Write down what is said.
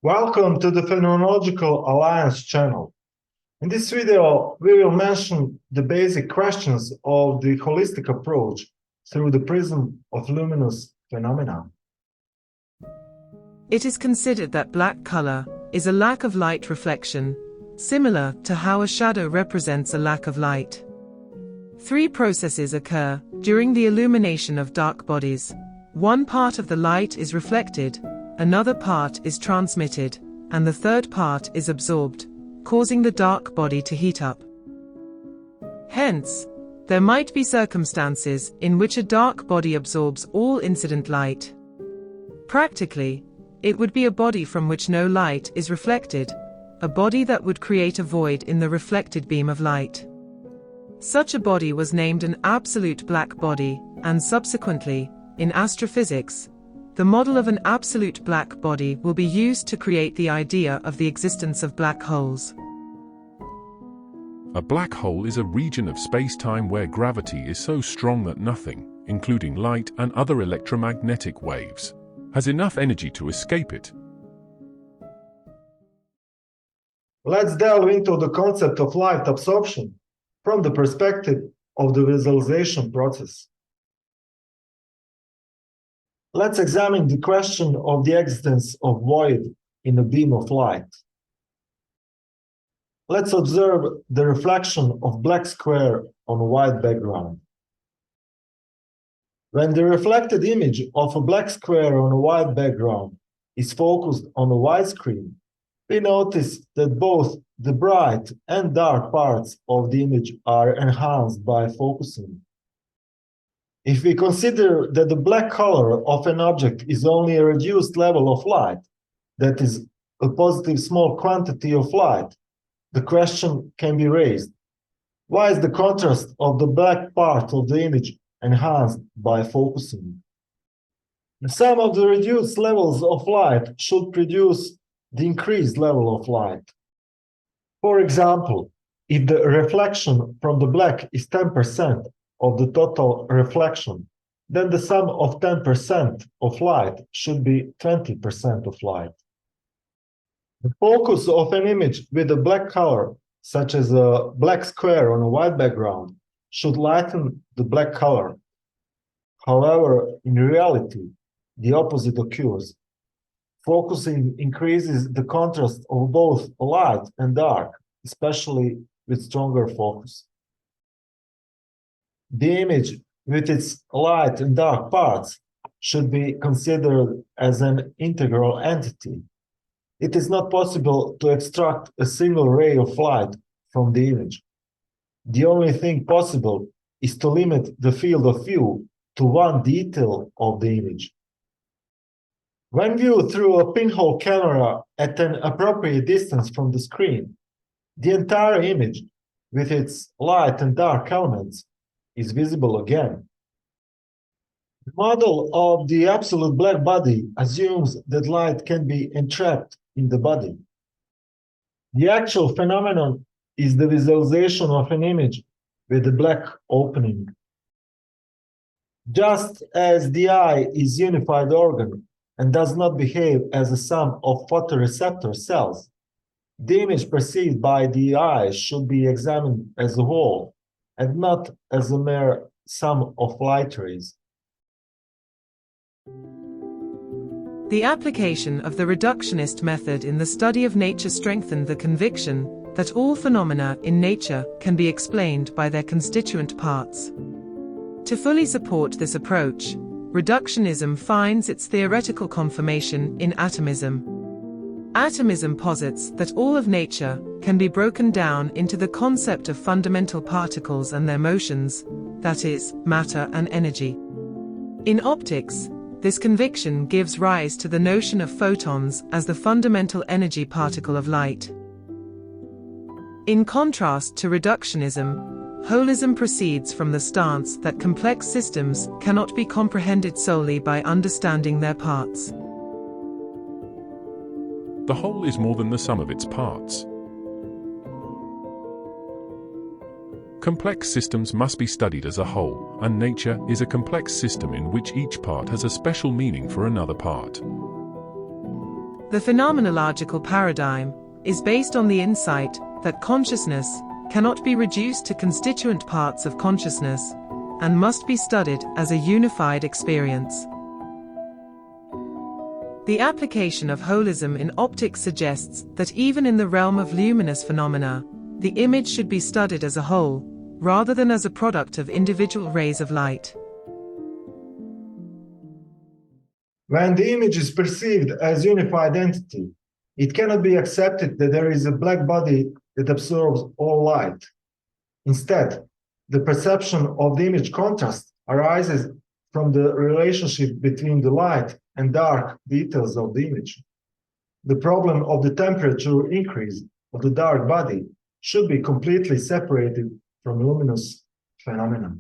Welcome to the Phenomenological Alliance channel. In this video, we will mention the basic questions of the holistic approach through the prism of luminous phenomena. It is considered that black color is a lack of light reflection, similar to how a shadow represents a lack of light. Three processes occur during the illumination of dark bodies. One part of the light is reflected, another part is transmitted, and the third part is absorbed, causing the dark body to heat up. Hence, there might be circumstances in which a dark body absorbs all incident light. Practically, it would be a body from which no light is reflected, a body that would create a void in the reflected beam of light. Such a body was named an absolute black body, and subsequently, in astrophysics, the model of an absolute black body will be used to create the idea of the existence of black holes. A black hole is a region of space-time where gravity is so strong that nothing, including light and other electromagnetic waves, has enough energy to escape it. Let's delve into the concept of light absorption from the perspective of the visualization process. Let's examine the question of the existence of void in a beam of light. Let's observe the reflection of black square on a white background. When the reflected image of a black square on a white background is focused on a white screen, we notice that both the bright and dark parts of the image are enhanced by focusing. If we consider that the black color of an object is only a reduced level of light, that is, a positive small quantity of light, the question can be raised: why is the contrast of the black part of the image enhanced by focusing? The sum of the reduced levels of light should produce the increased level of light. For example, if the reflection from the black is 10% of the total reflection, then the sum of 10% of light should be 20% of light. The focus of an image with a black color, such as a black square on a white background, should lighten the black color. However, in reality, the opposite occurs. Focusing increases the contrast of both light and dark, especially with stronger focus. The image, with its light and dark parts, should be considered as an integral entity. It is not possible to extract a single ray of light from the image. The only thing possible is to limit the field of view to one detail of the image. When viewed through a pinhole camera at an appropriate distance from the screen, the entire image, with its light and dark elements, is visible again. The model of the absolute black body assumes that light can be entrapped in the body. The actual phenomenon is the visualization of an image with a black opening. Just as the eye is a unified organ and does not behave as a sum of photoreceptor cells, the image perceived by the eye should be examined as a whole, and not as a mere sum of light rays. The application of the reductionist method in the study of nature strengthened the conviction that all phenomena in nature can be explained by their constituent parts. To fully support this approach, reductionism finds its theoretical confirmation in atomism. Atomism posits that all of nature can be broken down into the concept of fundamental particles and their motions, that is, matter and energy. In optics, this conviction gives rise to the notion of photons as the fundamental energy particle of light. In contrast to reductionism, holism proceeds from the stance that complex systems cannot be comprehended solely by understanding their parts. The whole is more than the sum of its parts. Complex systems must be studied as a whole, and nature is a complex system in which each part has a special meaning for another part. The phenomenological paradigm is based on the insight that consciousness cannot be reduced to constituent parts of consciousness and must be studied as a unified experience. The application of holism in optics suggests that even in the realm of luminous phenomena, the image should be studied as a whole, rather than as a product of individual rays of light. When the image is perceived as unified entity, it cannot be accepted that there is a black body that absorbs all light. Instead, the perception of the image contrast arises from the relationship between the light and dark details of the image. The problem of the temperature increase of the dark body should be completely separated from luminous phenomena.